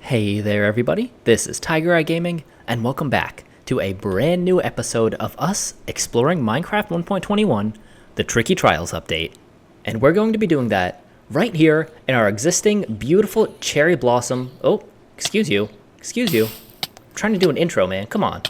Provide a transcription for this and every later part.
Hey there everybody, this is Tiger Eye Gaming, and welcome back to a brand new episode of us exploring Minecraft 1.21, the Tricky Trials update. And we're going to be doing that right here in our existing beautiful cherry blossom. Oh, excuse you. I'm trying to do an intro, man, come on.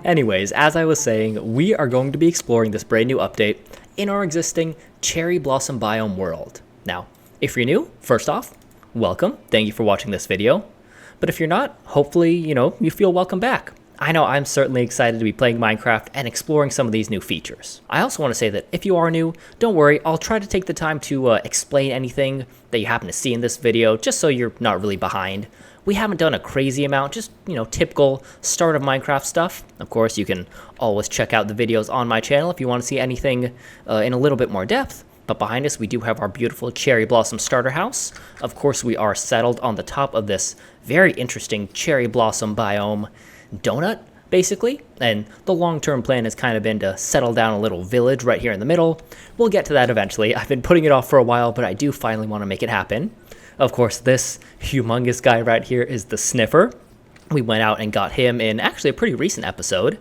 Anyways, as I was saying, we are going to be exploring this brand new update in our existing cherry blossom biome world. Now, if you're new, first off, welcome. Thank you for watching this video. But if you're not, hopefully, you feel welcome back. I know I'm certainly excited to be playing Minecraft and exploring some of these new features. I also want to say that if you are new, don't worry, I'll try to take the time to explain anything that you happen to see in this video, just so you're not really behind. We haven't done a crazy amount, just, typical start of Minecraft stuff. Of course, you can always check out the videos on my channel if you want to see anything in a little bit more depth. But behind us, we do have our beautiful cherry blossom starter house. Of course, we are settled on the top of this very interesting cherry blossom biome donut, basically. And the long-term plan has kind of been to settle down a little village right here in the middle. We'll get to that eventually. I've been putting it off for a while, but I do finally want to make it happen. Of course, this humongous guy right here is the Sniffer. We went out and got him in actually a pretty recent episode.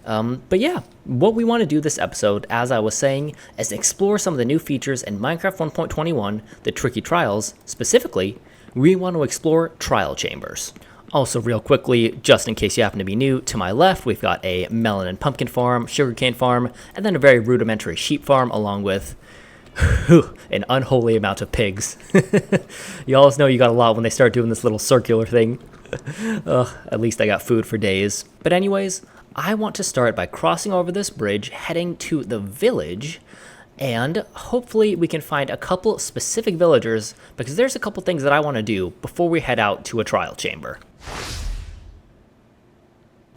But yeah, what we want to do this episode, as I was saying, is explore some of the new features in Minecraft 1.21, the Tricky Trials. Specifically, we want to explore trial chambers. Also, real quickly, just in case you happen to be new, to my left, we've got a melon and pumpkin farm, sugarcane farm, and then a very rudimentary sheep farm, along with an unholy amount of pigs. You always know you got a lot when they start doing this little circular thing. At least I got food for days. But anyways, I want to start by crossing over this bridge, heading to the village, and hopefully we can find a couple specific villagers, because there's a couple things that I want to do before we head out to a trial chamber.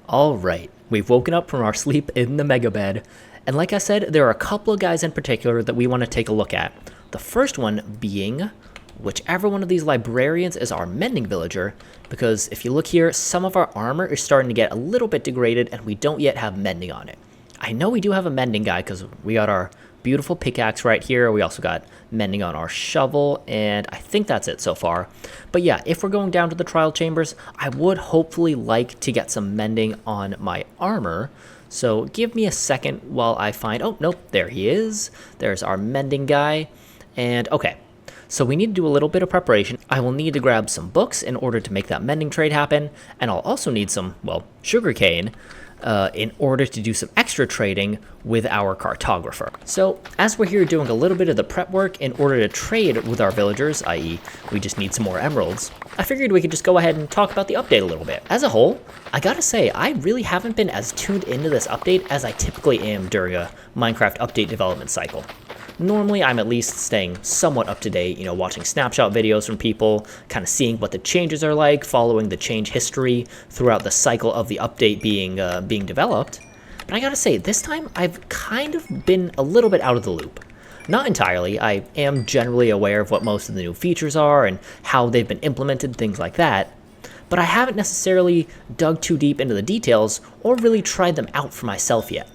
Alright, we've woken up from our sleep in the mega bed, and like I said, there are a couple of guys in particular that we want to take a look at. The first one being whichever one of these librarians is our mending villager, because if you look here, some of our armor is starting to get a little bit degraded and we don't yet have mending on it. I know we do have a mending guy because we got our beautiful pickaxe right here. We also got mending on our shovel, and I think that's it so far. But yeah, if we're going down to the trial chambers, I would hopefully like to get some mending on my armor. So give me a second while I find, oh, nope, there he is. There's our mending guy. And okay, so we need to do a little bit of preparation. I will need to grab some books in order to make that mending trade happen. And I'll also need some, well, sugarcane in order to do some extra trading with our cartographer. So as we're here doing a little bit of the prep work in order to trade with our villagers, i.e. we just need some more emeralds, I figured we could just go ahead and talk about the update a little bit. As a whole, I gotta say, I really haven't been as tuned into this update as I typically am during a Minecraft update development cycle. Normally, I'm at least staying somewhat up to date, watching snapshot videos from people, kind of seeing what the changes are like, following the change history throughout the cycle of the update being developed. But I gotta say, this time I've kind of been a little bit out of the loop. Not entirely, I am generally aware of what most of the new features are and how they've been implemented, things like that, but I haven't necessarily dug too deep into the details or really tried them out for myself yet.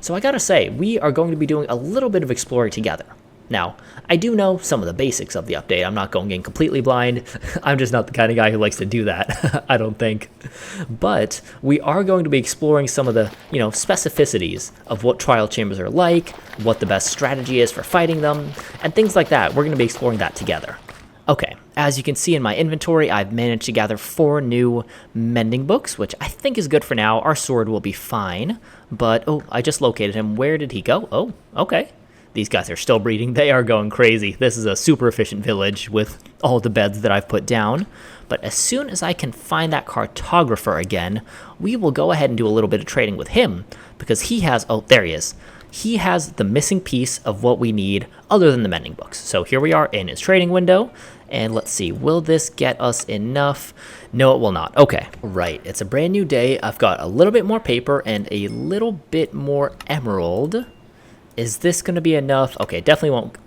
So I gotta say, we are going to be doing a little bit of exploring together. Now, I do know some of the basics of the update. I'm not going in completely blind. I'm just not the kind of guy who likes to do that, I don't think. But we are going to be exploring some of the, specificities of what trial chambers are like, what the best strategy is for fighting them, and things like that. We're going to be exploring that together. Okay, as you can see in my inventory, I've managed to gather 4 new mending books, which I think is good for now. Our sword will be fine, but, oh, I just located him. Where did he go? Oh, okay. These guys are still breeding. They are going crazy. This is a super efficient village with all the beds that I've put down. But as soon as I can find that cartographer again, we will go ahead and do a little bit of trading with him, because he has, oh, there he is. He has the missing piece of what we need other than the mending books. So here we are in his trading window. And let's see, will this get us enough? No, it will not. Okay, right. It's a brand new day. I've got a little bit more paper and a little bit more emerald. Is this going to be enough? Okay, definitely won't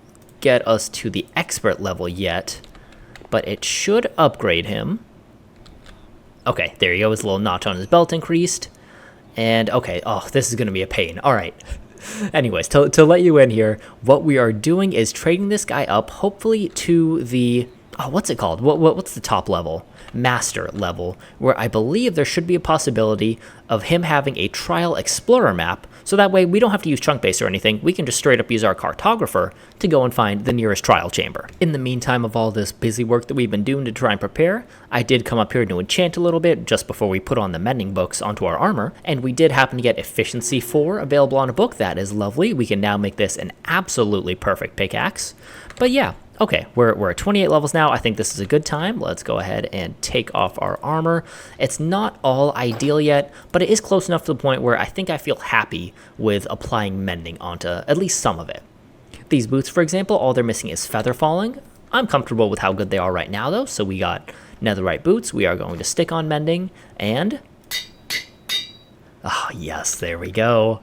get us to the expert level yet, but it should upgrade him. Okay, there you go. His little notch on his belt increased. And okay, oh, this is going to be a pain. All right. Anyways, to let you in here, what we are doing is trading this guy up, hopefully to the, oh, what's it called? What's the top level? Master level, where I believe there should be a possibility of him having a trial explorer map, so that way we don't have to use chunk base or anything. We can just straight up use our cartographer to go and find the nearest trial chamber. In the meantime of all this busy work that we've been doing to try and prepare, I did come up here to enchant a little bit just before we put on the mending books onto our armor, and we did happen to get efficiency 4 available on a book. That is lovely. We can now make this an absolutely perfect pickaxe. But yeah, okay, we're at 28 levels now. I think this is a good time. Let's go ahead and take off our armor. It's not all ideal yet, but it is close enough to the point where I think I feel happy with applying mending onto at least some of it. These boots, for example, all they're missing is feather falling. I'm comfortable with how good they are right now, though. So we got netherite boots. We are going to stick on mending, and oh, yes, there we go.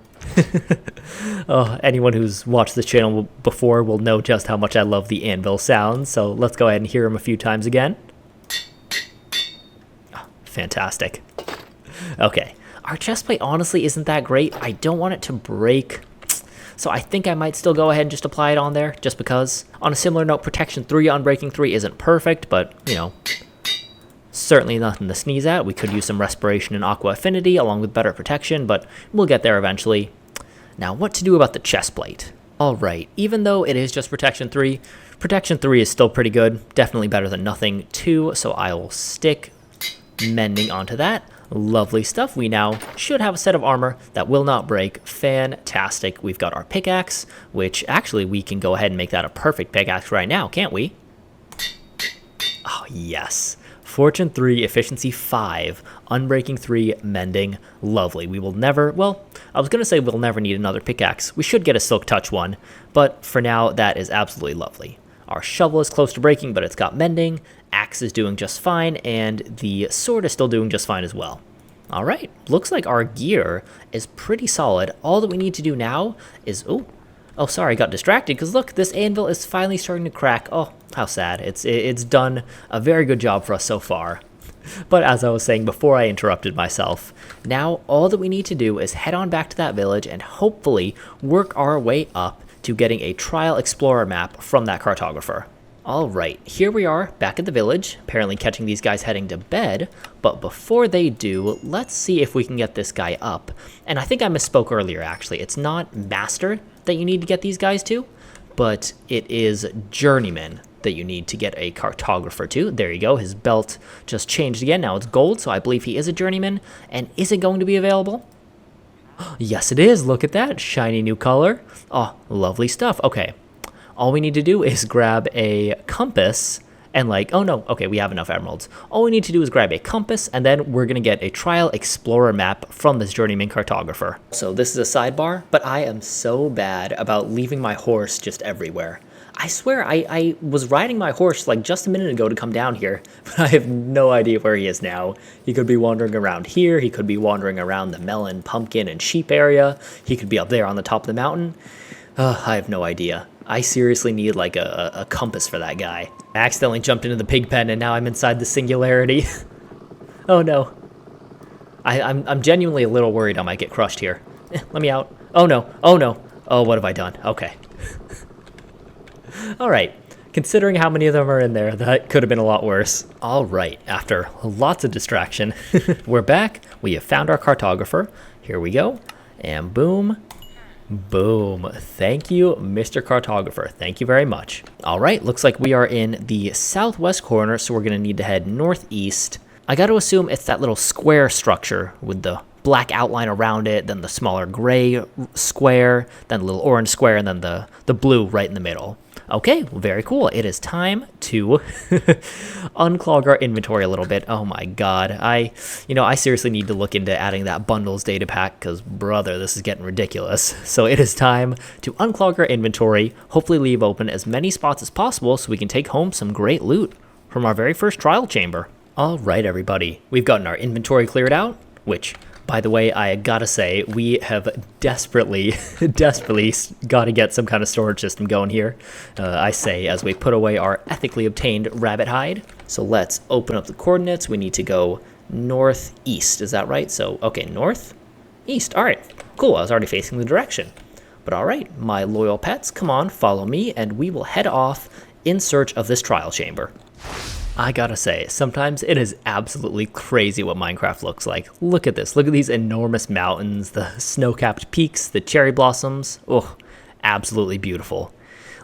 Oh, anyone who's watched this channel before will know just how much I love the anvil sound, so let's go ahead and hear them a few times again. Oh, fantastic. Okay, our chestplate honestly isn't that great. I don't want it to break, so I think I might still go ahead and just apply it on there, just because. On a similar note, protection 3 on breaking 3 isn't perfect, but, you know, certainly nothing to sneeze at. We could use some respiration and aqua affinity along with better protection, but we'll get there eventually. Now, what to do about the chest plate? Alright, even though it is just protection 3 is still pretty good. Definitely better than nothing 2, so I will stick mending onto that. Lovely stuff. We now should have a set of armor that will not break. Fantastic. We've got our pickaxe, which actually we can go ahead and make that a perfect pickaxe right now, can't we? Oh, yes. Fortune 3, efficiency 5, unbreaking 3, mending. Lovely. We will never, well, I was going to say we'll never need another pickaxe. We should get a silk touch one, but for now, that is absolutely lovely. Our shovel is close to breaking, but it's got mending. Axe is doing just fine, and the sword is still doing just fine as well. All right, looks like our gear is pretty solid. All that we need to do now is, oh, sorry, I got distracted, because look, this anvil is finally starting to crack. Oh, how sad. It's done a very good job for us so far. But as I was saying before I interrupted myself, now all that we need to do is head on back to that village and hopefully work our way up to getting a trial explorer map from that cartographer. Alright, here we are back at the village, apparently catching these guys heading to bed, but before they do, let's see if we can get this guy up. And I think I misspoke earlier actually, it's not master that you need to get these guys to, but it is journeyman that you need to get a cartographer to. There you go, his belt just changed again, now it's gold, so I believe he is a journeyman. And is it going to be available? Yes it is, look at that, shiny new color. Oh, lovely stuff. Okay, all we need to do is grab a compass and like, oh no, okay, we have enough emeralds. All we need to do is grab a compass, and then we're gonna get a trial explorer map from this journeyman cartographer. So this is a sidebar, but I am so bad about leaving my horse just everywhere. I swear, I was riding my horse like just a minute ago to come down here, but I have no idea where he is now. He could be wandering around here, he could be wandering around the melon, pumpkin, and sheep area, he could be up there on the top of the mountain. I have no idea. I seriously need like a compass for that guy. I accidentally jumped into the pig pen and now I'm inside the singularity. Oh no. I'm genuinely a little worried I might get crushed here. Let me out. Oh no, oh no. Oh, what have I done? Okay. Alright, considering how many of them are in there, that could have been a lot worse. Alright, after lots of distraction, we're back. We have found our cartographer. Here we go. And boom. Boom. Thank you, Mr. Cartographer. Thank you very much. All right, looks like we are in the southwest corner, so we're going to need to head northeast. I got to assume it's that little square structure with the black outline around it, then the smaller gray square, then the little orange square, and then the blue right in the middle. Okay, very cool. It is time to unclog our inventory a little bit. Oh my god. I seriously need to look into adding that bundles data pack because, brother, this is getting ridiculous. So it is time to unclog our inventory, hopefully leave open as many spots as possible so we can take home some great loot from our very first trial chamber. All right, everybody. We've gotten our inventory cleared out, which, by the way, I gotta say, we have desperately gotta get some kind of storage system going here. I say as we put away our ethically obtained rabbit hide. So let's open up the coordinates. We need to go northeast, is that right? So, okay, north, east, all right, cool. I was already facing the direction. But all right, my loyal pets, come on, follow me, and we will head off in search of this trial chamber. I gotta say, sometimes it is absolutely crazy what Minecraft looks like. Look at this. Look at these enormous mountains, the snow-capped peaks, the cherry blossoms. Oh, absolutely beautiful.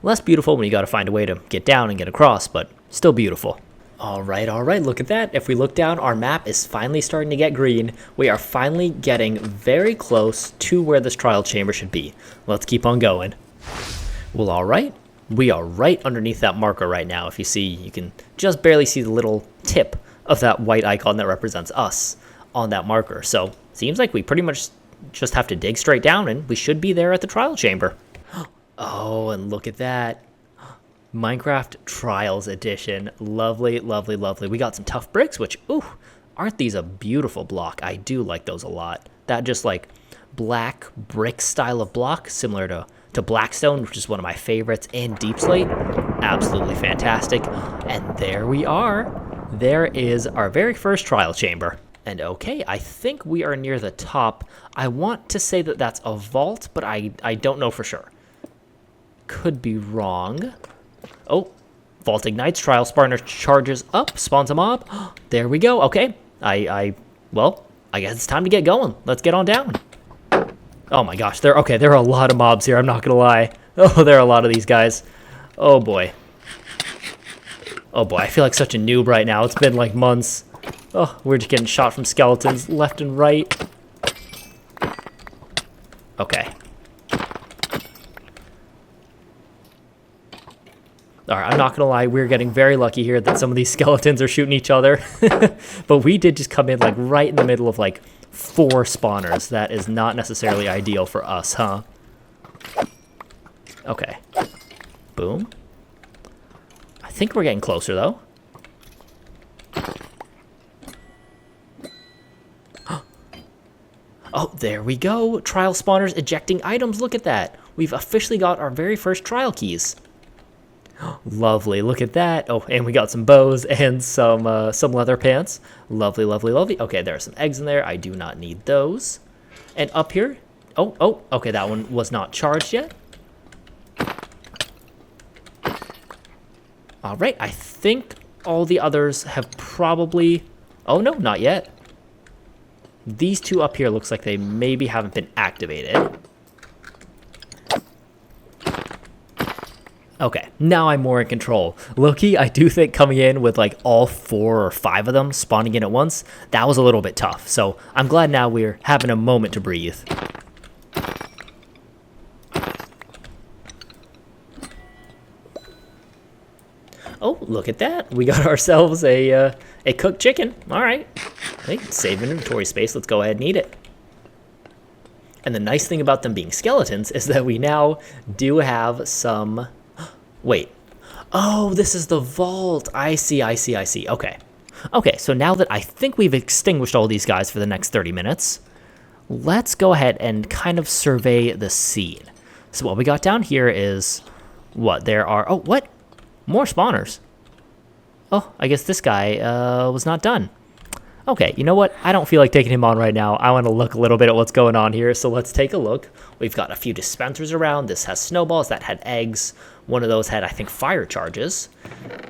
Less beautiful when you gotta find a way to get down and get across, but still beautiful. All right, look at that. If we look down, our map is finally starting to get green. We are finally getting very close to where this trial chamber should be. Let's keep on going. Well, all right. We are right underneath that marker right now. If you see, you can just barely see the little tip of that white icon that represents us on that marker. So seems like we pretty much just have to dig straight down and we should be there at the trial chamber. Oh, and look at that. Minecraft Trials Edition. Lovely, lovely, lovely. We got some tough bricks, which, ooh, aren't these a beautiful block? I do like those a lot. That just like black brick style of block, similar to Blackstone, which is one of my favorites, and Deep Slate. Absolutely fantastic. And there we are. There is our very first trial chamber. And okay, I think we are near the top. I want to say that that's a vault, but I don't know for sure. Could be wrong. Oh, vault ignites, trial spawner charges up, spawns a mob. There we go. Okay, well, I guess it's time to get going. Let's get on down. Oh my gosh, there are a lot of mobs here, I'm not gonna lie. Oh, there are a lot of these guys. Oh boy. Oh boy, I feel like such a noob right now. It's been like months. Oh, we're just getting shot from skeletons left and right. Okay. Alright, I'm not gonna lie, we're getting very lucky here that some of these skeletons are shooting each other. But we did just come in like right in the middle of like 4 spawners. That is not necessarily ideal for us, huh? Okay. Boom. I think we're getting closer, though. Oh, there we go. Trial spawners ejecting items. Look at that. We've officially got our very first trial keys. Lovely, look at that. Oh, and we got some bows and some leather pants. Lovely, lovely, lovely. Okay, there are some eggs in there. I do not need those. And up here, oh, okay, that one was not charged yet. All right, I think all the others have probably, oh no, not yet. These 2 up here looks like they maybe haven't been activated. Okay, now I'm more in control. Low-key, I do think coming in with like all 4 or 5 of them spawning in at once, that was a little bit tough. So I'm glad now we're having a moment to breathe. Oh, look at that. We got ourselves a cooked chicken. All right. Hey, save inventory space. Let's go ahead and eat it. And the nice thing about them being skeletons is that we now do have some... Wait. Oh, this is the vault. I see. Okay. Okay, so now that I think we've extinguished all these guys for the next 30 minutes, let's go ahead and kind of survey the scene. So what we got down here is... What? There are... Oh, what? More spawners. Oh, I guess this guy was not done. Okay, you know what? I don't feel like taking him on right now. I want to look a little bit at what's going on here, so let's take a look. We've got a few dispensers around. This has snowballs. That had eggs. One of those had, I think, fire charges.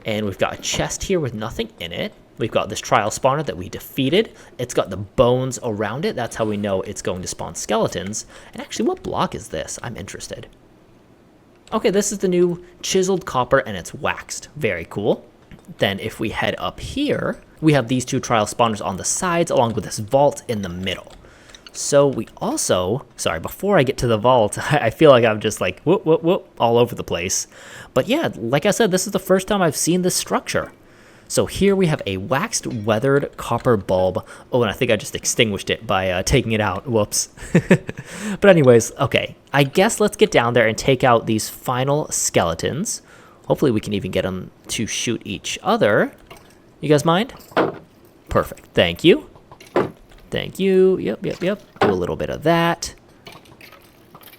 And we've got a chest here with nothing in it. We've got this trial spawner that we defeated. It's got the bones around it. That's how we know it's going to spawn skeletons. And actually, what block is this? I'm interested. Okay, this is the new chiseled copper, and it's waxed. Very cool. Then if we head up here, we have these 2 trial spawners on the sides along with this vault in the middle. So we also, sorry, before I get to the vault, I feel like I'm just like whoop, whoop, whoop, all over the place. But yeah, like I said, this is the first time I've seen this structure. So here we have a waxed weathered copper bulb. Oh, and I think I just extinguished it by taking it out. Whoops. But anyways, okay, I guess let's get down there and take out these final skeletons. Hopefully we can even get them to shoot each other. You guys mind? Perfect. Thank you. Thank you. Yep. Do a little bit of that.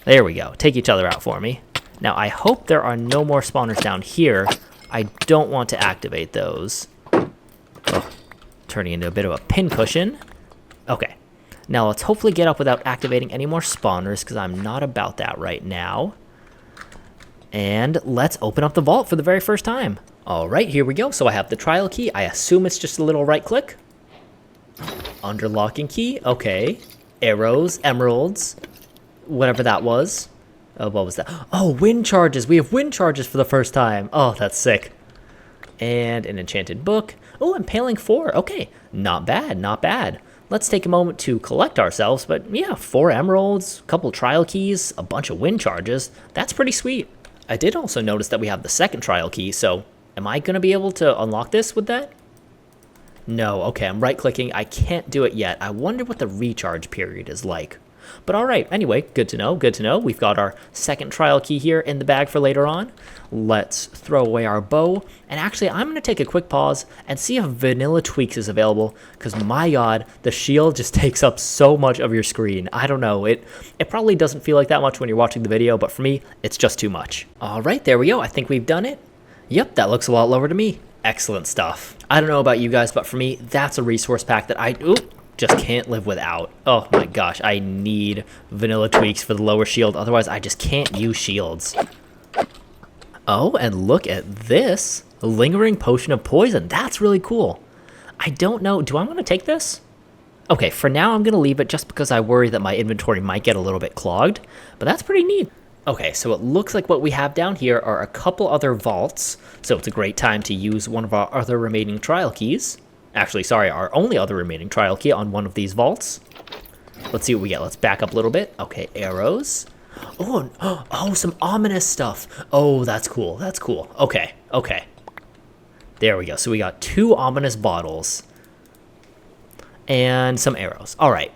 There we go. Take each other out for me. Now, I hope there are no more spawners down here. I don't want to activate those. Oh, turning into a bit of a pincushion. Okay. Now let's hopefully get up without activating any more spawners, because I'm not about that right now. And let's open up the vault for the very first time. All right, here we go. So I have the trial key. I assume it's just a little right click. Underlocking key. Okay. Arrows, emeralds, whatever that was. What was that? Oh, wind charges. We have wind charges for the first time. Oh, that's sick. And an enchanted book. Oh, impaling 4. Okay, not bad, not bad. Let's take a moment to collect ourselves. But yeah, 4 emeralds, a couple trial keys, a bunch of wind charges. That's pretty sweet. I did also notice that we have the second trial key. So am I going to be able to unlock this with that? No, okay, I'm right-clicking. I can't do it yet. I wonder what the recharge period is like. But all right, anyway, good to know, good to know. We've got our second trial key here in the bag for later on. Let's throw away our bow. And actually, I'm going to take a quick pause and see if Vanilla Tweaks is available, because my god, the shield just takes up so much of your screen. I don't know, it probably doesn't feel like that much when you're watching the video, but for me, it's just too much. All right, there we go. I think we've done it. Yep, that looks a lot lower to me. Excellent stuff. I don't know about you guys, but for me, that's a resource pack that I just can't live without. Oh my gosh, I need Vanilla Tweaks for the lower shield. Otherwise, I just can't use shields. Oh, and look at this. Lingering Potion of Poison. That's really cool. I don't know. Do I want to take this? Okay, for now, I'm going to leave it just because I worry that my inventory might get a little bit clogged. But that's pretty neat. Okay, so it looks like what we have down here are a couple other vaults, so it's a great time to use one of our other remaining trial keys. Actually, sorry, our only other remaining trial key on one of these vaults. Let's see what we get. Let's back up a little bit. Okay, arrows. Oh, some ominous stuff. Oh, that's cool. That's cool. Okay, okay. There we go. So we got 2 ominous bottles and some arrows. All right.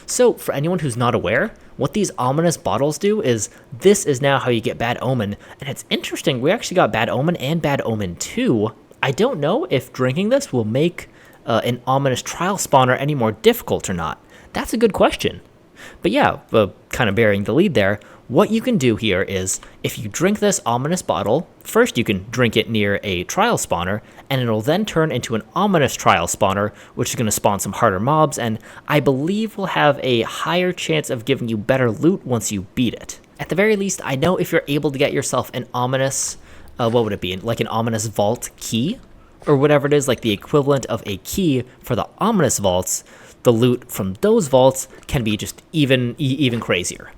So for anyone who's not aware, what these ominous bottles do is this is now how you get Bad Omen. And it's interesting, we actually got Bad Omen and Bad Omen 2. I don't know if drinking this will make an ominous trial spawner any more difficult or not. That's a good question. But yeah, kind of bearing the lead there, what you can do here is if you drink this ominous bottle, first you can drink it near a trial spawner, and it'll then turn into an ominous trial spawner, which is going to spawn some harder mobs, and I believe will have a higher chance of giving you better loot once you beat it. At the very least, I know if you're able to get yourself an ominous, what would it be, like an ominous vault key, or whatever it is, like the equivalent of a key for the ominous vaults, the loot from those vaults can be just even crazier.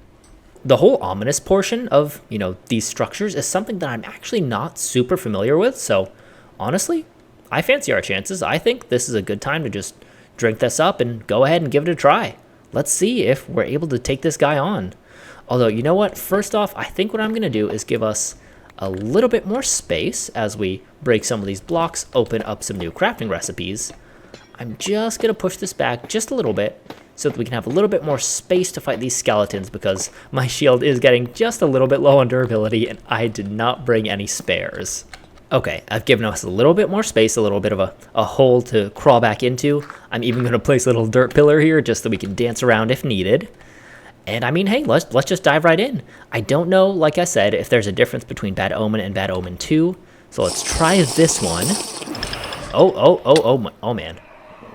The whole ominous portion of, these structures is something that I'm actually not super familiar with, so honestly, I fancy our chances. I think this is a good time to just drink this up and go ahead and give it a try. Let's see if we're able to take this guy on. Although, you know what? First off, I think what I'm going to do is give us a little bit more space as we break some of these blocks, open up some new crafting recipes. I'm just going to push this back just a little bit so that we can have a little bit more space to fight these skeletons, because my shield is getting just a little bit low on durability and I did not bring any spares. Okay, I've given us a little bit more space, a little bit of a hole to crawl back into. I'm even going to place a little dirt pillar here just so we can dance around if needed. And I mean, hey, let's just dive right in. I don't know, like I said, if there's a difference between Bad Omen and Bad Omen 2. So let's try this one. Oh man.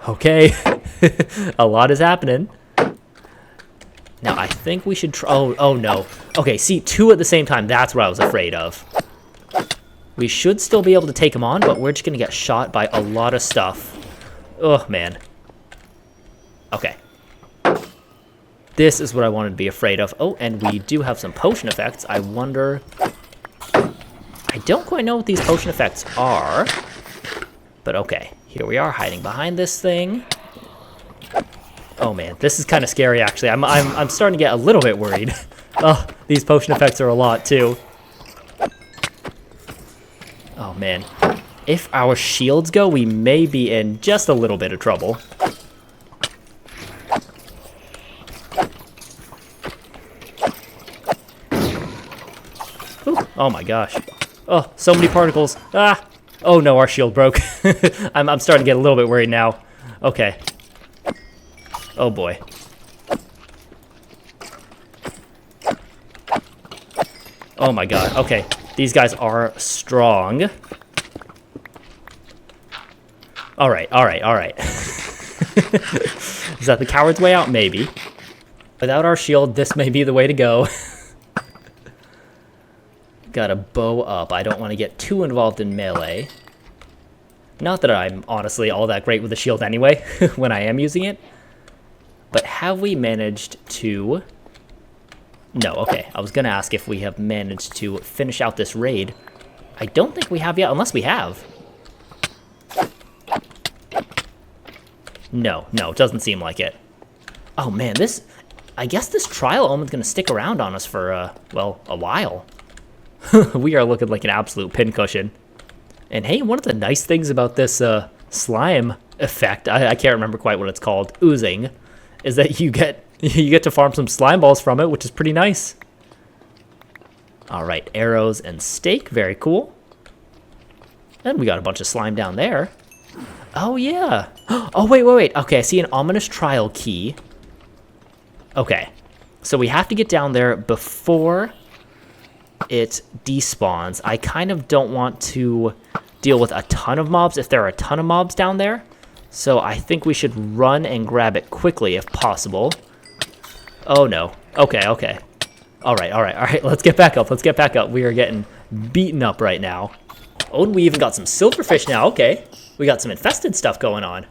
Okay, a lot is happening. Now I think we should try, oh no. Okay, see, 2 at the same time, that's what I was afraid of. We should still be able to take him on, but we're just gonna get shot by a lot of stuff. Oh man. Okay. This is what I wanted to be afraid of. Oh, and we do have some potion effects. I wonder, I don't quite know what these potion effects are, but okay. Here we are, hiding behind this thing. Oh man, this is kind of scary actually. I'm starting to get a little bit worried. Oh, these potion effects are a lot too. Oh man, if our shields go, we may be in just a little bit of trouble. Ooh, oh my gosh. Oh, so many particles. Ah! Oh no, our shield broke. I'm starting to get a little bit worried now. Okay. Oh boy. Oh my god. Okay. These guys are strong. Alright. Is that the coward's way out? Maybe. Without our shield, this may be the way to go. Gotta bow up. I don't want to get too involved in melee. Not that I'm honestly all that great with the shield anyway, when I am using it. But have we managed to... No, okay. I was gonna ask if we have managed to finish out this raid. I don't think we have yet, unless we have. No, it doesn't seem like it. Oh man, I guess this trial omen's gonna stick around on us for, well, a while. We are looking like an absolute pincushion. And hey, one of the nice things about this slime effect, I can't remember quite what it's called, oozing, is that you get to farm some slime balls from it, which is pretty nice. All right, arrows and stake, very cool. And we got a bunch of slime down there. Oh yeah. Oh wait. Okay, I see an ominous trial key. Okay, so we have to get down there before it despawns. I kind of don't want to deal with a ton of mobs if there are a ton of mobs down there. So I think we should run and grab it quickly if possible. Oh no. Okay. All right. Let's get back up. We are getting beaten up right now. Oh, and we even got some silverfish now. Okay. We got some infested stuff going on.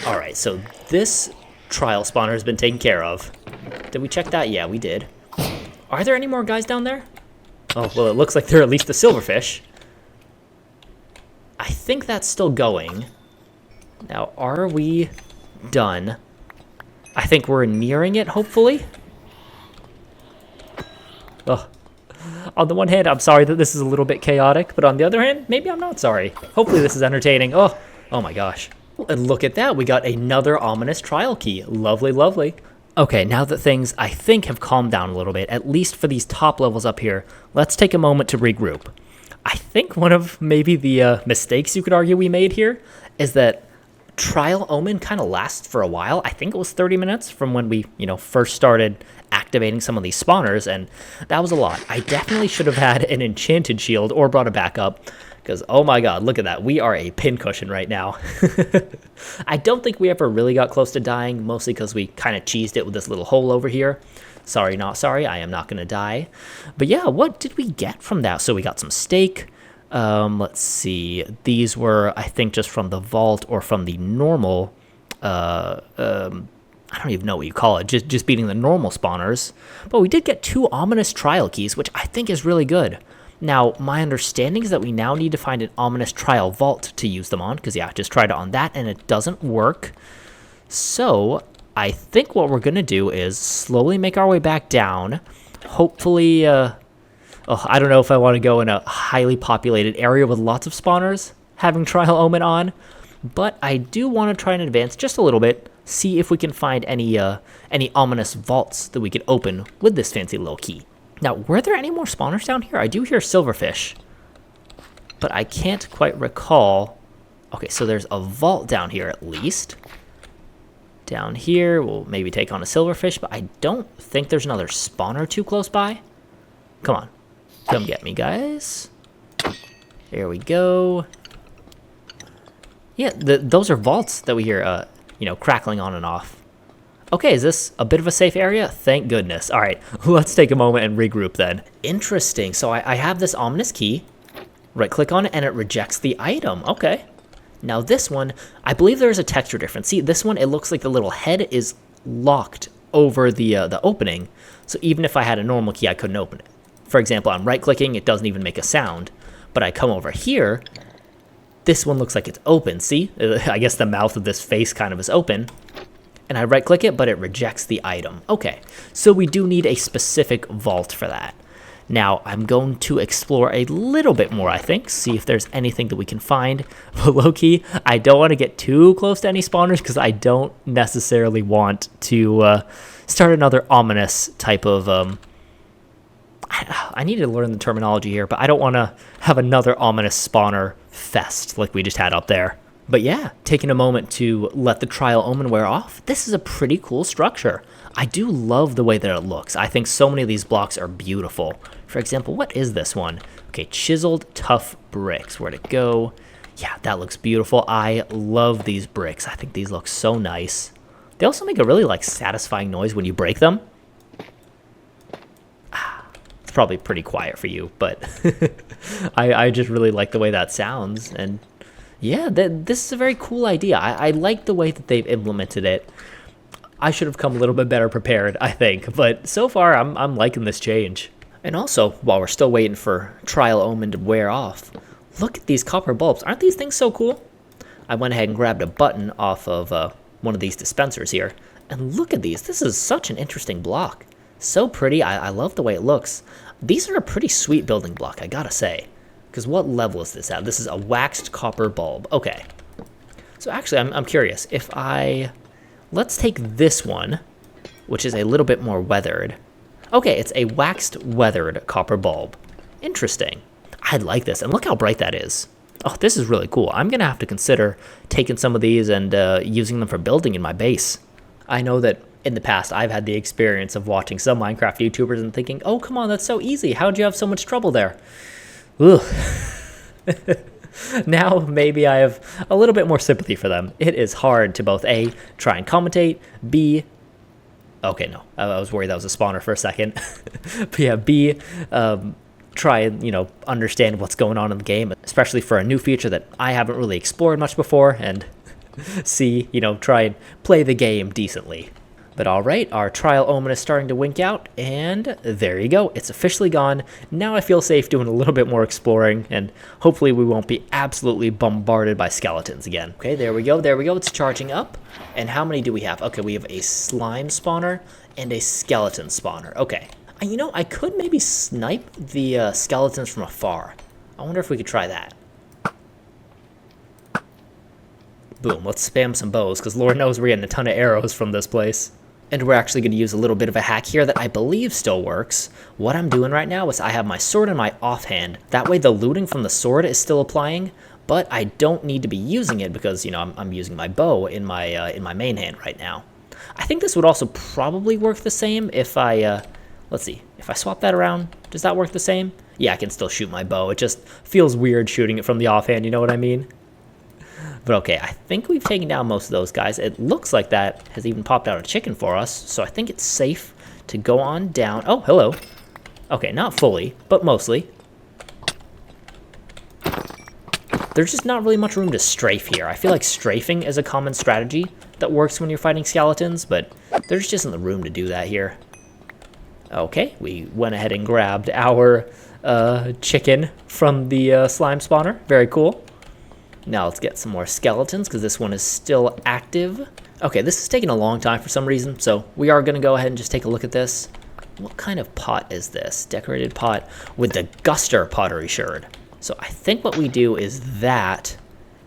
All right, so this trial spawner has been taken care of. Did we check that? Yeah, we did. Are there any more guys down there? Oh, well, it looks like they're at least the silverfish. I think that's still going. Now, are we done? I think we're nearing it, hopefully. Oh. On the one hand, I'm sorry that this is a little bit chaotic, but on the other hand, maybe I'm not sorry. Hopefully this is entertaining. Oh my gosh. And look at that, we got another ominous trial key. Lovely. Okay, now that things, I think, have calmed down a little bit, at least for these top levels up here, let's take a moment to regroup. I think one of maybe the mistakes you could argue we made here is that Trial Omen kind of lasts for a while. I think it was 30 minutes from when we, first started activating some of these spawners, and that was a lot. I definitely should have had an enchanted shield or brought a backup, because oh my god, look at that. We are a pincushion right now. I don't think we ever really got close to dying, mostly because we kind of cheesed it with this little hole over here. Sorry, not sorry, I am not going to die. But yeah, what did we get from that? So we got some steak. Let's see. These were, I think, just from the vault or from the normal, I don't even know what you call it, just beating the normal spawners. But we did get 2 ominous trial keys, which I think is really good. Now, my understanding is that we now need to find an ominous trial vault to use them on, because yeah, I just tried it on that and it doesn't work. So I think what we're going to do is slowly make our way back down. Hopefully, I don't know if I want to go in a highly populated area with lots of spawners having Trial Omen on, but I do want to try and advance just a little bit, see if we can find any ominous vaults that we could open with this fancy little key. Now, were there any more spawners down here? I do hear silverfish, but I can't quite recall. Okay, so there's a vault down here at least. Down here, we'll maybe take on a silverfish, but I don't think there's another spawner too close by. Come on. Come get me, guys. There we go. Yeah, those are vaults that we hear, crackling on and off. Okay, is this a bit of a safe area? Thank goodness. All right, let's take a moment and regroup then. Interesting. So I have this ominous key. Right-click on it, and it rejects the item. Okay. Now this one, I believe there's a texture difference. See, this one, it looks like the little head is locked over the opening. So even if I had a normal key, I couldn't open it. For example, I'm right-clicking, it doesn't even make a sound. But I come over here, this one looks like it's open. See? I guess the mouth of this face kind of is open. And I right-click it, but it rejects the item. Okay, so we do need a specific vault for that. Now, I'm going to explore a little bit more, I think, see if there's anything that we can find. But low-key, I don't want to get too close to any spawners because I don't necessarily want to start another ominous type of... I need to learn the terminology here, but I don't want to have another ominous spawner fest like we just had up there. But yeah, taking a moment to let the Trial Omen wear off, this is a pretty cool structure. I do love the way that it looks. I think so many of these blocks are beautiful. For example, what is this one? Okay, chiseled tough bricks. Where'd it go? Yeah, that looks beautiful. I love these bricks. I think these look so nice. They also make a really like satisfying noise when you break them. It's probably pretty quiet for you, but I just really like the way that sounds. And yeah, this is a very cool idea. I like the way that they've implemented it. I should have come a little bit better prepared, I think, but so far I'm liking this change. And also, while we're still waiting for Trial Omen to wear off, look at these copper bulbs. Aren't these things so cool? I went ahead and grabbed a button off of one of these dispensers here. And look at these. This is such an interesting block. So pretty. I love the way it looks. These are a pretty sweet building block, I gotta say. Because what level is this at? This is a waxed copper bulb. Okay. So actually, I'm curious. If let's take this one, which is a little bit more weathered. Okay, it's a waxed weathered copper bulb. Interesting. I like this, and look how bright that is. Oh, this is really cool. I'm gonna have to consider taking some of these and using them for building in my base. I know that in the past I've had the experience of watching some Minecraft YouTubers and thinking, oh, come on, that's so easy. How'd you have so much trouble there? Ugh. Now maybe I have a little bit more sympathy for them. It is hard to both A, try and commentate, B, okay, no, I was worried that was a spawner for a second. But yeah, B, try and, understand what's going on in the game, especially for a new feature that I haven't really explored much before, and C, try and play the game decently. But all right, our Trial Omen is starting to wink out, and there you go. It's officially gone. Now I feel safe doing a little bit more exploring, and hopefully we won't be absolutely bombarded by skeletons again. Okay, there we go. It's charging up. And how many do we have? Okay, we have a slime spawner and a skeleton spawner. Okay. I could maybe snipe the skeletons from afar. I wonder if we could try that. Boom, let's spam some bows, because Lord knows we're getting a ton of arrows from this place. And we're actually going to use a little bit of a hack here that I believe still works. What I'm doing right now is I have my sword in my offhand. That way the looting from the sword is still applying, but I don't need to be using it because, I'm using my bow in my main hand right now. I think this would also probably work the same if I, let's see, if I swap that around, does that work the same? Yeah, I can still shoot my bow. It just feels weird shooting it from the offhand, you know what I mean? But okay, I think we've taken down most of those guys. It looks like that has even popped out a chicken for us, so I think it's safe to go on down. Oh, hello. Okay, not fully, but mostly. There's just not really much room to strafe here. I feel like strafing is a common strategy that works when you're fighting skeletons, but there's just isn't the room to do that here. Okay, we went ahead and grabbed our chicken from the slime spawner. Very cool. Now let's get some more skeletons, because this one is still active. Okay, this is taking a long time for some reason, so we are going to go ahead and just take a look at this. What kind of pot is this? Decorated pot with the Guster pottery sherd. So I think what we do is that.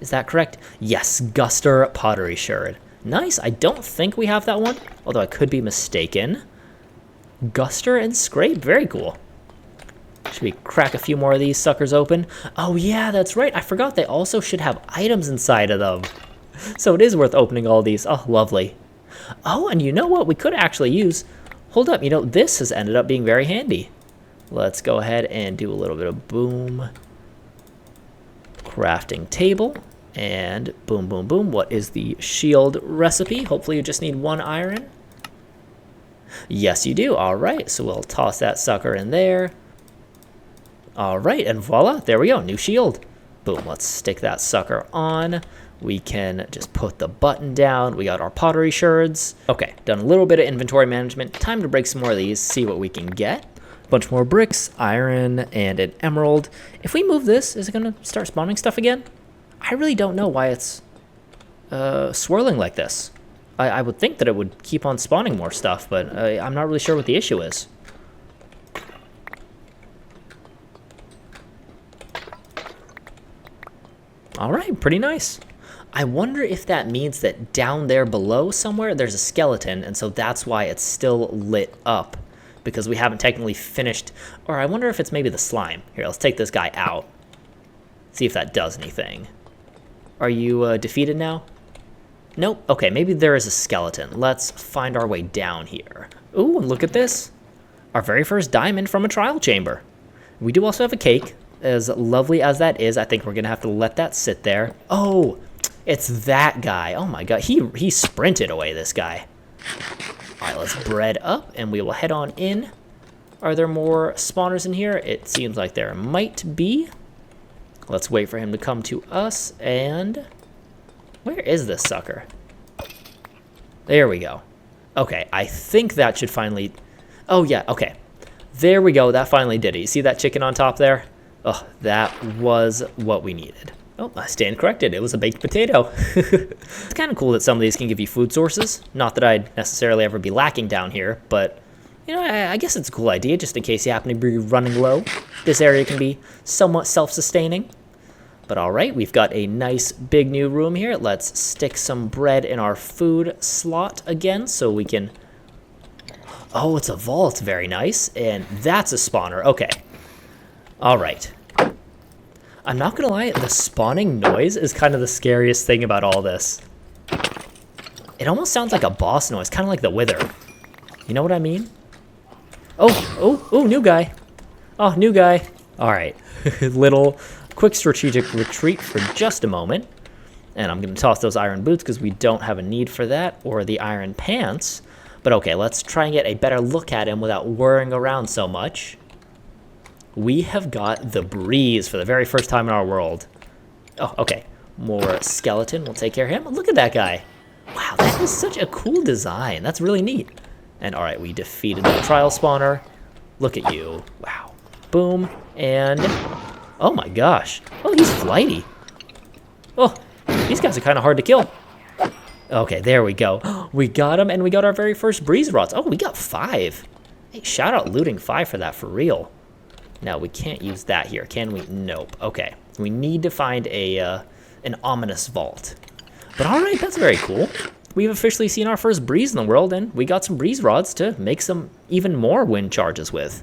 Is that correct? Yes, Guster pottery sherd. Nice. I don't think we have that one, although I could be mistaken. Guster and scrape. Very cool. Should we crack a few more of these suckers open? Oh yeah, that's right. I forgot they also should have items inside of them. So it is worth opening all these. Oh, lovely. Oh, and you know what we could actually use? Hold up, this has ended up being very handy. Let's go ahead and do a little bit of boom. Crafting table. And boom, boom, boom. What is the shield recipe? Hopefully you just need 1 iron. Yes, you do. All right, so we'll toss that sucker in there. All right, and voila, there we go, new shield. Boom, let's stick that sucker on. We can just put the button down. We got our pottery sherds. Okay, done a little bit of inventory management. Time to break some more of these, see what we can get. A bunch more bricks, iron, and an emerald. If we move this, is it gonna start spawning stuff again? I really don't know why it's swirling like this. I would think that it would keep on spawning more stuff, but I'm not really sure what the issue is. All right, pretty nice. I wonder if that means that down there below somewhere there's a skeleton, and so that's why it's still lit up, because we haven't technically finished. Or I wonder if it's maybe the slime. Here, let's take this guy out. See if that does anything. Are you defeated now? Nope. Okay, maybe there is a skeleton. Let's find our way down here. Ooh, and look at this. Our very first diamond from a trial chamber. We do also have a cake. as lovely as that is, I think we're going to have to let that sit there. Oh, it's that guy. Oh my god, he sprinted away, this guy. All right, let's bread up, and we will head on in. Are there more spawners in here? It seems like there might be. Let's wait for him to come to us, and... where is this sucker? There we go. Okay, I think that should finally... oh, yeah, okay. There we go, that finally did it. You see that chicken on top there? Oh, that was what we needed. Oh, I stand corrected. It was a baked potato. It's kind of cool that some of these can give you food sources. Not that I'd necessarily ever be lacking down here, but, you know, I guess it's a cool idea just in case you happen to be running low. This area can be somewhat self-sustaining. But all right, we've got a nice big new room here. Let's stick some bread in our food slot again so we can... oh, it's a vault. Very nice. And that's a spawner. Okay. All right. I'm not going to lie, the spawning noise is kind of the scariest thing about all this. It almost sounds like a boss noise, kind of like the Wither. You know what I mean? Oh, new guy. Oh, new guy. All right. Little quick strategic retreat for just a moment. And I'm going to toss those iron boots because we don't have a need for that, or the iron pants. But okay, let's try and get a better look at him without whirring around so much. We have got the breeze for the very first time in our world. Oh, okay. More skeleton. We'll take care of him. Look at that guy. Wow, that is such a cool design. That's really neat. And all right, we defeated the trial spawner. Look at you. Wow. Boom. And... oh my gosh. Oh, he's flighty. Oh, these guys are kind of hard to kill. Okay, there we go. We got him, and we got our very first breeze rods. Oh, we got 5. Hey, shout out looting 5 for that, for real. Now, we can't use that here, can we? Nope. Okay. We need to find an ominous vault. But all right, that's very cool. We've officially seen our first breeze in the world, and we got some breeze rods to make some even more wind charges with.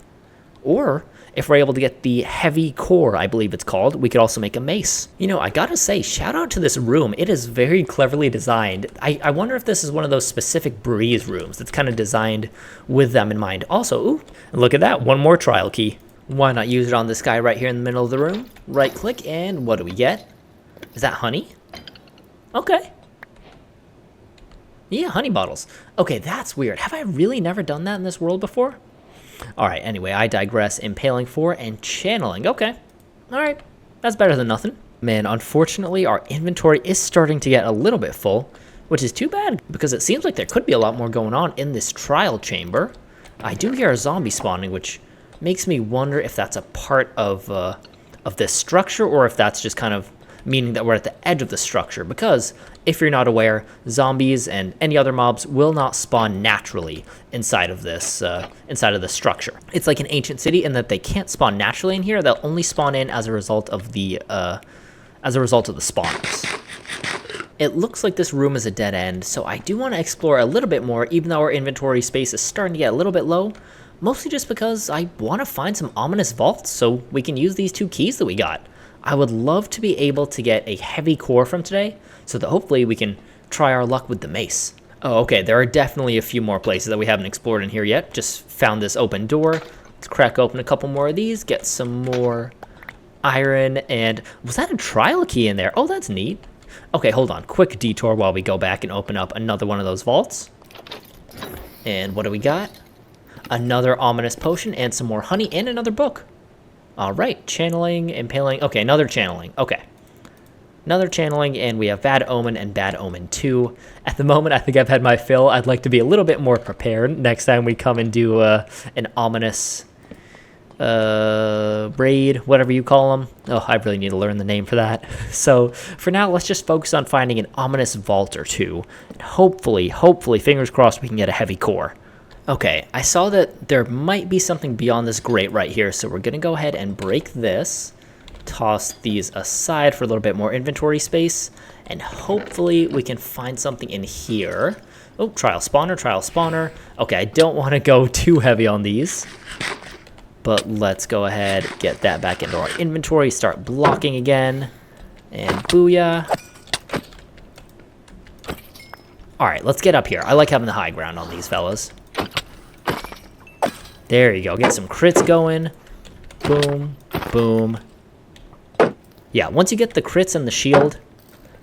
Or, if we're able to get the heavy core, I believe it's called, we could also make a mace. You know, I gotta say, shout out to this room. It is very cleverly designed. I wonder if this is one of those specific breeze rooms that's kind of designed with them in mind. Also, ooh, look at that, one more trial key. Why not use it on this guy right here in the middle of the room? Right click, and what do we get? Is that honey? Okay. Yeah, honey bottles. Okay, that's weird. Have I really never done that in this world before? Alright, anyway, I digress. Impaling 4 and channeling. Okay. Alright, that's better than nothing. Man, unfortunately, our inventory is starting to get a little bit full, which is too bad, because it seems like there could be a lot more going on in this trial chamber. I do hear a zombie spawning, which makes me wonder if that's a part of this structure, or if that's just kind of meaning that we're at the edge of the structure, because if you're not aware, zombies and any other mobs will not spawn naturally inside of this structure. It's like an ancient city in that they can't spawn naturally in here. They'll only spawn in as a result of the spawners. It looks like this room is a dead end, so I do want to explore a little bit more, even though our inventory space is starting to get a little bit low. Mostly just because I want to find some ominous vaults so we can use these 2 keys that we got. I would love to be able to get a heavy core from today so that hopefully we can try our luck with the mace. Oh, okay, there are definitely a few more places that we haven't explored in here yet. Just found this open door. Let's crack open a couple more of these, get some more iron, and was that a trial key in there? Oh, that's neat. Okay, hold on. Quick detour while we go back and open up another one of those vaults. And what do we got? Another ominous potion and some more honey and another book. All right, channeling, impaling. Okay, another channeling. Okay. Another channeling, and we have Bad Omen and Bad Omen 2. At the moment, I think I've had my fill. I'd like to be a little bit more prepared next time we come and do an ominous raid, whatever you call them. Oh, I really need to learn the name for that. So for now, let's just focus on finding an ominous vault or 2. And hopefully, fingers crossed, we can get a heavy core. Okay, I saw that there might be something beyond this grate right here, so we're going to go ahead and break this, toss these aside for a little bit more inventory space, and hopefully we can find something in here. Oh, trial spawner. Okay, I don't want to go too heavy on these, but let's go ahead, get that back into our inventory, start blocking again, and booyah. All right, let's get up here. I like having the high ground on these fellas. There you go. Get some crits going. Boom, boom, Yeah, once you get the crits and the shield,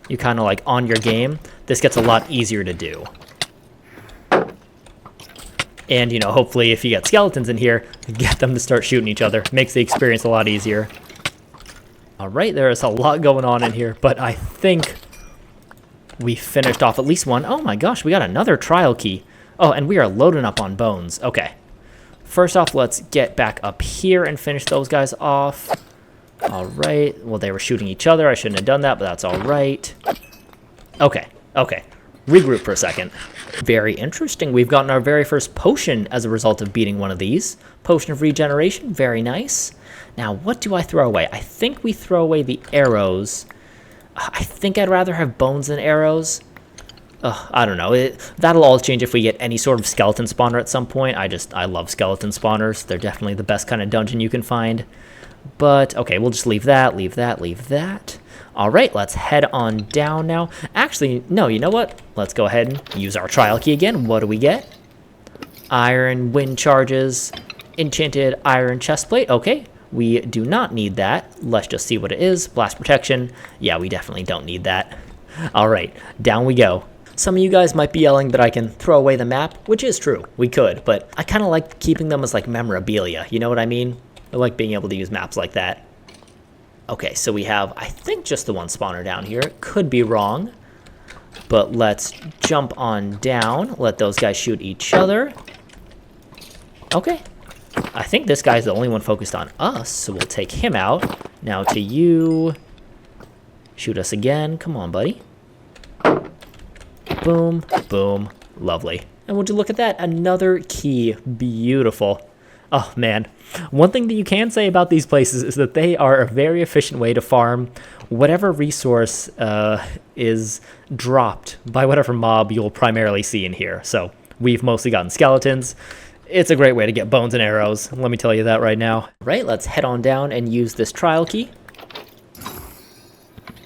you kind of like on your game, this gets a lot easier to do. And, you know, hopefully if you get skeletons in here, get them to start shooting each other. Makes the experience a lot easier. All right, there is a lot going on in here, but I think we finished off at least one. Oh my gosh, we got another trial key. Oh, and we are loading up on bones. Okay. First off, let's get back up here and finish those guys off. All right. Well, they were shooting each other. I shouldn't have done that, but that's all right. Okay. Okay. Regroup for a second. Very interesting. We've gotten our very first potion as a result of beating one of these. Potion of regeneration. Very nice. Now, what do I throw away? I think we throw away the arrows. I think I'd rather have bones than arrows. I don't know. That'll all change if we get any sort of skeleton spawner at some point. I love skeleton spawners. They're definitely the best kind of dungeon you can find. But, okay, we'll just leave that, leave that, leave that. All right, let's head on down now. Actually, no, you know what? Let's go ahead and use our trial key again. What do we get? Iron wind charges, enchanted iron chestplate. Okay, we do not need that. Let's just see what it is. Blast protection. Yeah, we definitely don't need that. All right, down we go. Some of you guys might be yelling that I can throw away the map, which is true. We could, but I kind of like keeping them as like memorabilia. You know what I mean? I like being able to use maps like that. Okay, so we have, I think, just the one spawner down here. Could be wrong, but let's jump on down. Let those guys shoot each other. Okay. I think this guy's the only one focused on us, so we'll take him out. Now to you. Shoot us again. Come on, buddy. Boom, boom. Lovely. And would you look at that? Another key. Beautiful. Oh, man. One thing that you can say about these places is that they are a very efficient way to farm whatever resource is dropped by whatever mob you'll primarily see in here. So we've mostly gotten skeletons. It's a great way to get bones and arrows. Let me tell you that right now. Right, let's head on down and use this trial key.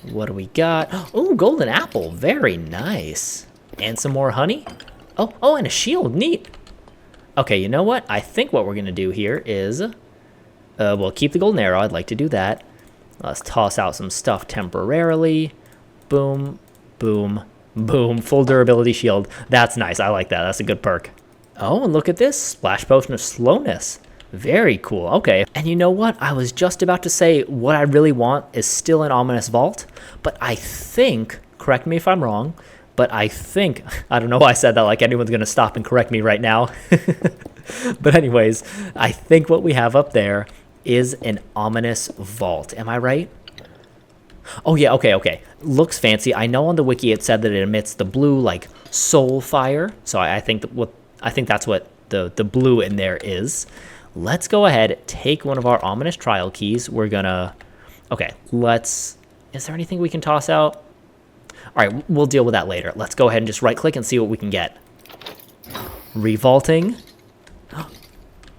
What do we got? Oh, golden apple. Very nice. And some more honey. Oh, and a shield. Neat. Okay, you know what? I think what we're going to do here is we'll keep the golden arrow. I'd like to do that. Let's toss out some stuff temporarily. Boom, boom, boom. Full durability shield. That's nice. I like that. That's a good perk. Oh, and look at this. Splash potion of slowness. Very cool. Okay. And you know what? I was just about to say what I really want is still an ominous vault, but I think, correct me if I'm wrong, but I think, I don't know why I said that like anyone's going to stop and correct me right now. But anyways, I think what we have up there is an ominous vault. Am I right? Oh yeah, okay. Looks fancy. I know on the wiki it said that it emits the blue like soul fire. So I think that's what the blue in there is. Let's go ahead, take one of our ominous trial keys. We're gonna, okay, is there anything we can toss out? All right, we'll deal with that later. Let's go ahead and just right click and see what we can get. Revaulting.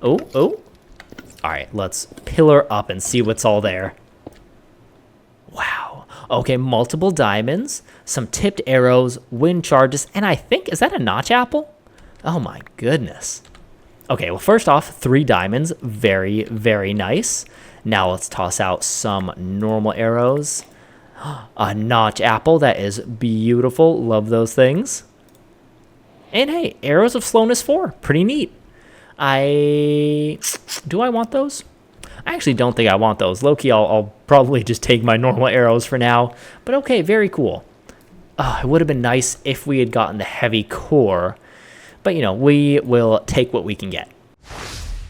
Oh. All right, let's pillar up and see what's all there. Wow. Okay, multiple diamonds, some tipped arrows, wind charges, and I think, is that a notch apple? Oh my goodness. Okay, well, first off, 3 diamonds. Very, very nice. Now let's toss out some normal arrows. A notch apple. That is beautiful. Love those things. And hey, arrows of slowness 4. Pretty neat. Do I want those? I actually don't think I want those. Low-key, I'll probably just take my normal arrows for now. But okay, very cool. It would have been nice if we had gotten the heavy core. But, you know, we will take what we can get.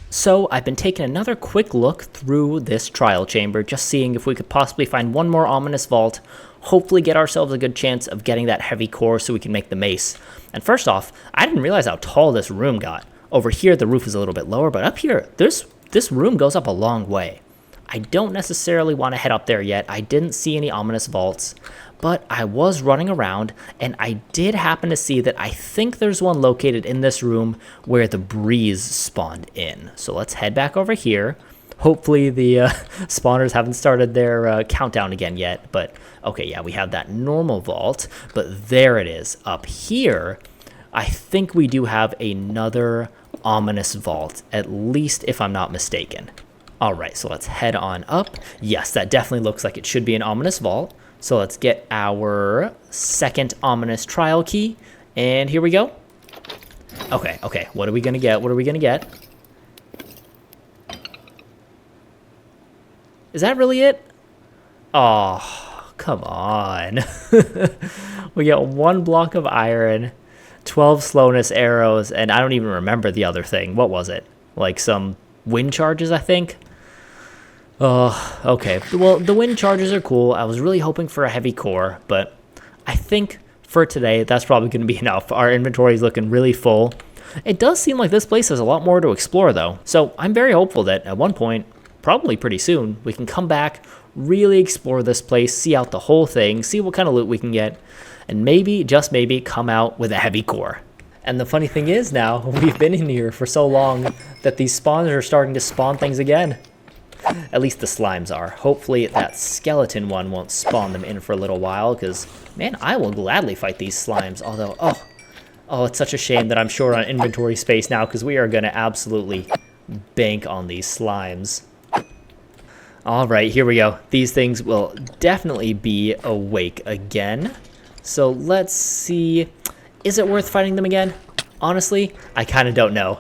So I've been taking another quick look through this trial chamber, just seeing if we could possibly find one more ominous vault, hopefully get ourselves a good chance of getting that heavy core so we can make the mace. And first off, I didn't realize how tall this room got. Over here, the roof is a little bit lower, but up here, this room goes up a long way. I don't necessarily want to head up there yet. I didn't see any ominous vaults, but I was running around and I did happen to see that I think there's one located in this room where the breeze spawned in. So let's head back over here. Hopefully the spawners haven't started their countdown again yet, but okay, yeah, we have that normal vault, but there it is. Up here, I think we do have another ominous vault, at least if I'm not mistaken. All right, so let's head on up. Yes, that definitely looks like it should be an ominous vault. So let's get our second ominous trial key. And here we go. Okay, okay. What are we going to get? What are we going to get? Is that really it? Oh, come on. We get 1 block of iron, 12 slowness arrows, and I don't even remember the other thing. What was it? Like some wind charges, I think? Oh, okay. Well, the wind charges are cool. I was really hoping for a heavy core, but I think for today, that's probably going to be enough. Our inventory is looking really full. It does seem like this place has a lot more to explore, though. So I'm very hopeful that at one point, probably pretty soon, we can come back, really explore this place, see out the whole thing, see what kind of loot we can get, and maybe, just maybe, come out with a heavy core. And the funny thing is now, we've been in here for so long that these spawners are starting to spawn things again. At least the slimes are. Hopefully that skeleton one won't spawn them in for a little while, because, man, I will gladly fight these slimes. Although, oh, it's such a shame that I'm short on inventory space now, because we are going to absolutely bank on these slimes. All right, here we go. These things will definitely be awake again. So let's see. Is it worth fighting them again? Honestly, I kind of don't know.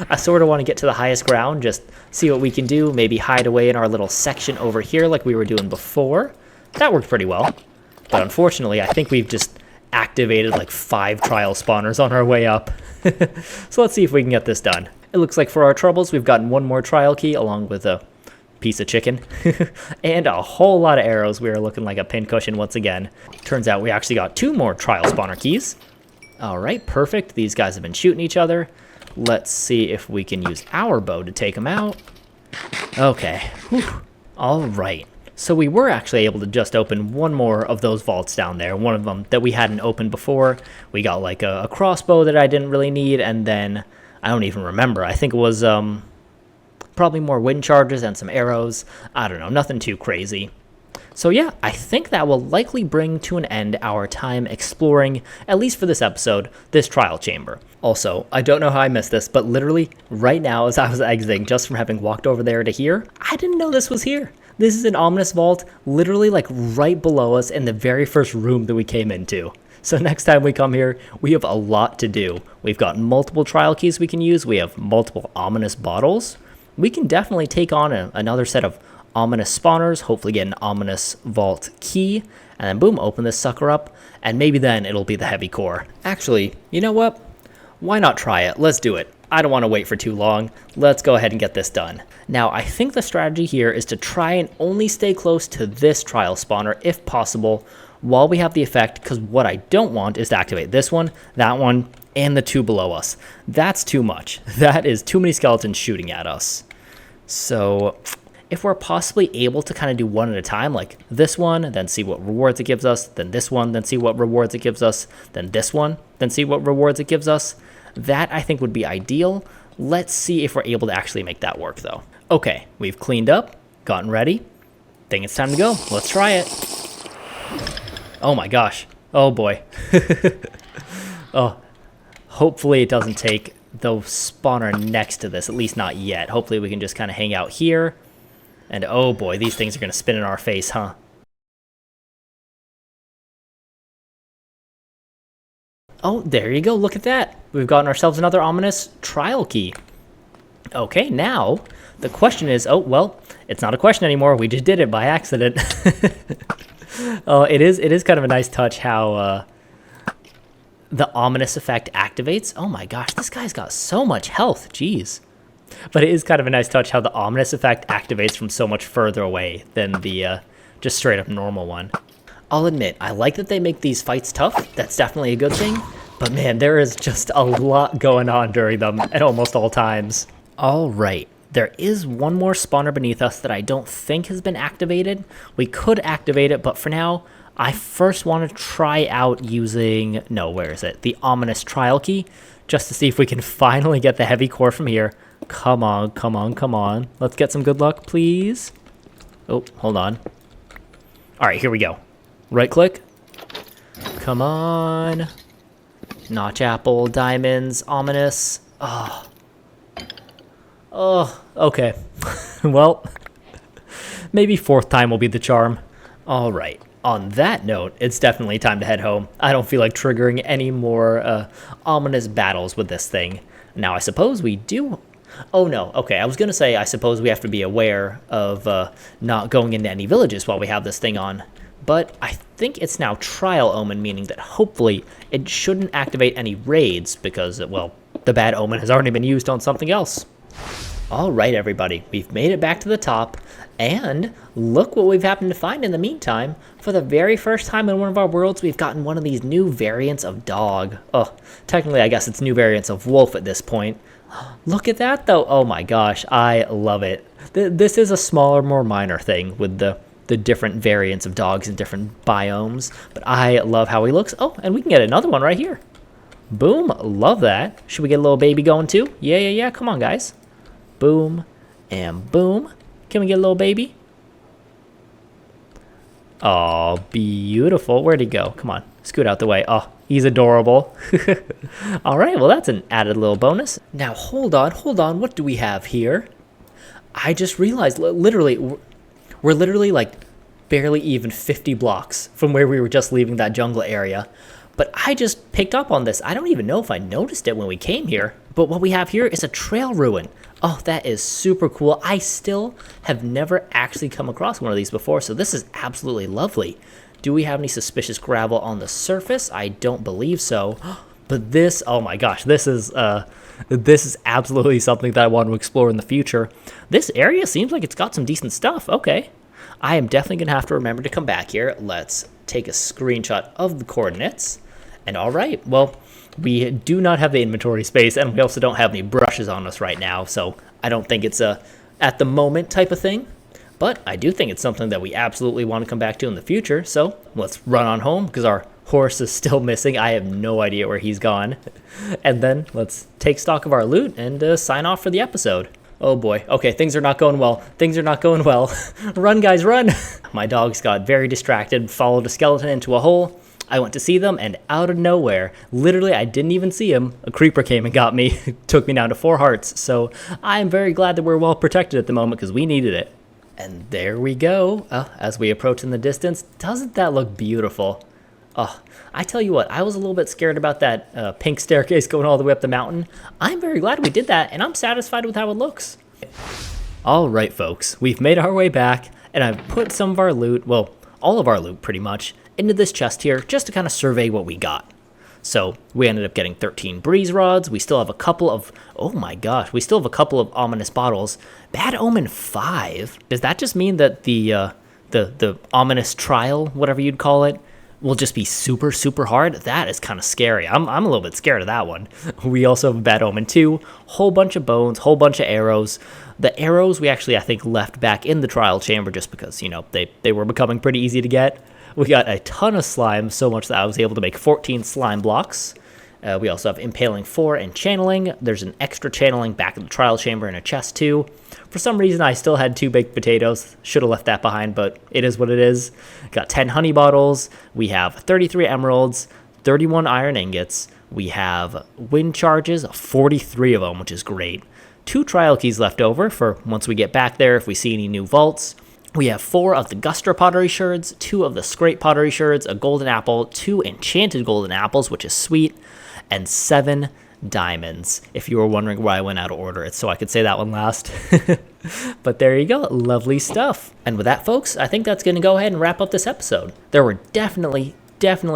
I sort of want to get to the highest ground, just see what we can do, maybe hide away in our little section over here like we were doing before. That worked pretty well. But unfortunately, I think we've just activated like 5 trial spawners on our way up. So let's see if we can get this done. It looks like for our troubles, we've gotten 1 more trial key along with a piece of chicken and a whole lot of arrows. We are looking like a pincushion once again. Turns out we actually got 2 more trial spawner keys. All right, perfect. These guys have been shooting each other. Let's see if we can use our bow to take them out. Okay. Whew. All right. So we were actually able to just open 1 more of those vaults down there. One of them that we hadn't opened before. We got like a crossbow that I didn't really need, and then I don't even remember. I think it was probably more wind charges and some arrows. I don't know, nothing too crazy. So yeah, I think that will likely bring to an end our time exploring, at least for this episode, this trial chamber. Also, I don't know how I missed this, but literally right now as I was exiting, just from having walked over there to here, I didn't know this was here. This is an ominous vault, literally like right below us in the very first room that we came into. So next time we come here, we have a lot to do. We've got multiple trial keys we can use. We have multiple ominous bottles. We can definitely take on another set of ominous spawners, hopefully get an ominous vault key, and then boom, open this sucker up, and maybe then it'll be the heavy core. Actually, you know what? Why not try it? Let's do it. I don't want to wait for too long. Let's go ahead and get this done. Now, I think the strategy here is to try and only stay close to this trial spawner if possible while we have the effect, because what I don't want is to activate this one, that one, and the 2 below us. That's too much. That is too many skeletons shooting at us. So if we're possibly able to kind of do 1 at a time, like this one, then see what rewards it gives us, then this one, then see what rewards it gives us, then this one, then see what rewards it gives us, that I think would be ideal. Let's see if we're able to actually make that work though. Okay, we've cleaned up, gotten ready. Think it's time to go. Let's try it. Oh my gosh. Oh boy. Oh, hopefully it doesn't take the spawner next to this, at least not yet. Hopefully we can just kind of hang out here. And oh boy, these things are going to spin in our face, huh? Oh, there you go. Look at that. We've gotten ourselves another ominous trial key. Okay, now the question is, oh, well, it's not a question anymore. We just did it by accident. Oh, it is kind of a nice touch how the ominous effect activates. Oh my gosh, this guy's got so much health. Jeez. But it is kind of a nice touch how the ominous effect activates from so much further away than the just straight up normal one. I'll admit, I like that they make these fights tough. That's definitely a good thing. But man, there is just a lot going on during them at almost all times. All right. There is 1 more spawner beneath us that I don't think has been activated. We could activate it, but for now, I first want to try out using, no, where is it? The ominous trial key, just to see if we can finally get the heavy core from here. Come on, come on, come on. Let's get some good luck, please. Oh, hold on. All right, here we go. Right click. Come on. Notch apple, diamonds, ominous. Oh. Oh, okay. Well, maybe fourth time will be the charm. All right. On that note, it's definitely time to head home. I don't feel like triggering any more ominous battles with this thing. Now, I suppose we do... Oh, no. Okay, I was going to say I suppose we have to be aware of not going into any villages while we have this thing on. But I think it's now trial omen, meaning that hopefully it shouldn't activate any raids because, well, the bad omen has already been used on something else. All right, everybody, we've made it back to the top, and look what we've happened to find in the meantime. For the very first time in one of our worlds, we've gotten one of these new variants of dog. Oh, technically, I guess it's new variants of wolf at this point. Look at that, though. Oh my gosh, I love it. This is a smaller, more minor thing with the different variants of dogs in different biomes, but I love how he looks. Oh, and we can get another one right here. Boom, love that. Should we get a little baby going too? Yeah, come on, guys. Boom, and boom. Can we get a little baby? Oh, beautiful. Where'd he go? Come on, scoot out the way. Oh, he's adorable. All right, well, that's an added little bonus. Now, hold on. What do we have here? I just realized, literally, we're literally like barely even 50 blocks from where we were just leaving that jungle area. But I just picked up on this. I don't even know if I noticed it when we came here. But what we have here is a trail ruin. Oh, that is super cool. I still have never actually come across one of these before, so this is absolutely lovely. Do we have any suspicious gravel on the surface? I don't believe so. But this, oh my gosh, this is absolutely something that I want to explore in the future. This area seems like it's got some decent stuff. Okay. I am definitely going to have to remember to come back here. Let's take a screenshot of the coordinates. And all right, well, we do not have the inventory space, and we also don't have any brushes on us right now, so I don't think it's a at the moment type of thing. But I do think it's something that we absolutely want to come back to in the future, so let's run on home because our horse is still missing. I have no idea where he's gone. And then let's take stock of our loot and sign off for the episode. Oh boy. Okay, things are not going well. Run, guys, run! My dogs got very distracted, followed a skeleton into a hole. I went to see them, and out of nowhere, literally I didn't even see him, a creeper came and got me, took me down to 4 hearts. So I'm very glad that we're well protected at the moment because we needed it. And there we go, as we approach in the distance. Doesn't that look beautiful? Oh, I tell you what, I was a little bit scared about that pink staircase going all the way up the mountain. I'm very glad we did that, and I'm satisfied with how it looks. All right, folks, we've made our way back, and I've put some of our loot, well, all of our loot pretty much, into this chest here just to kind of survey what we got. So we ended up getting 13 breeze rods. We still have a couple of, oh my gosh, we still have a couple of ominous bottles. Bad Omen 5. Does that just mean that the ominous trial, whatever you'd call it, will just be super, super hard? That is kind of scary. I'm a little bit scared of that one. We also have a Bad Omen 2, whole bunch of bones, whole bunch of arrows. The arrows we actually, I think, left back in the trial chamber just because, you know, they were becoming pretty easy to get. We got a ton of slime, so much that I was able to make 14 slime blocks. We also have Impaling 4 and Channeling. There's an extra Channeling back in the trial chamber in a chest too. For some reason, I still had 2 baked potatoes. Should have left that behind, but it is what it is. Got 10 honey bottles. We have 33 emeralds, 31 iron ingots. We have wind charges, 43 of them, which is great. 2 trial keys left over for once we get back there if we see any new vaults. We have 4 of the Guster pottery shards, 2 of the Scrape pottery shards, a golden apple, 2 enchanted golden apples, which is sweet, and 7 diamonds. If you were wondering why I went out of order, it's so I could say that one last. But there you go, lovely stuff. And with that, folks, I think that's going to go ahead and wrap up this episode. There were definitely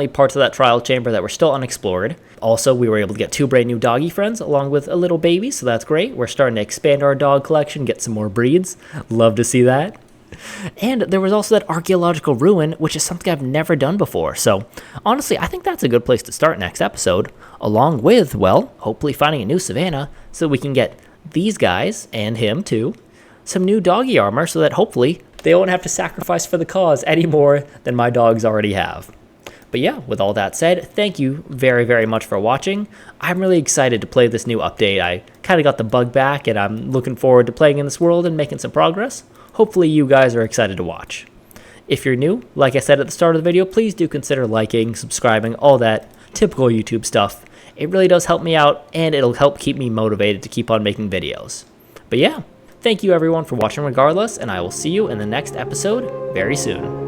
parts of that trial chamber that were still unexplored. Also, we were able to get 2 brand new doggy friends along with a little baby, so that's great. We're starting to expand our dog collection, get some more breeds. Love to see that. And there was also that archaeological ruin, which is something I've never done before. So honestly, I think that's a good place to start next episode, along with, well, hopefully finding a new savannah so we can get these guys, and him too, some new doggy armor so that hopefully they won't have to sacrifice for the cause any more than my dogs already have. But yeah, with all that said, thank you very, very much for watching. I'm really excited to play this new update. I kind of got the bug back, and I'm looking forward to playing in this world and making some progress. Hopefully you guys are excited to watch. If you're new, like I said at the start of the video, please do consider liking, subscribing, all that typical YouTube stuff. It really does help me out, and it'll help keep me motivated to keep on making videos. But yeah, thank you everyone for watching regardless, and I will see you in the next episode very soon.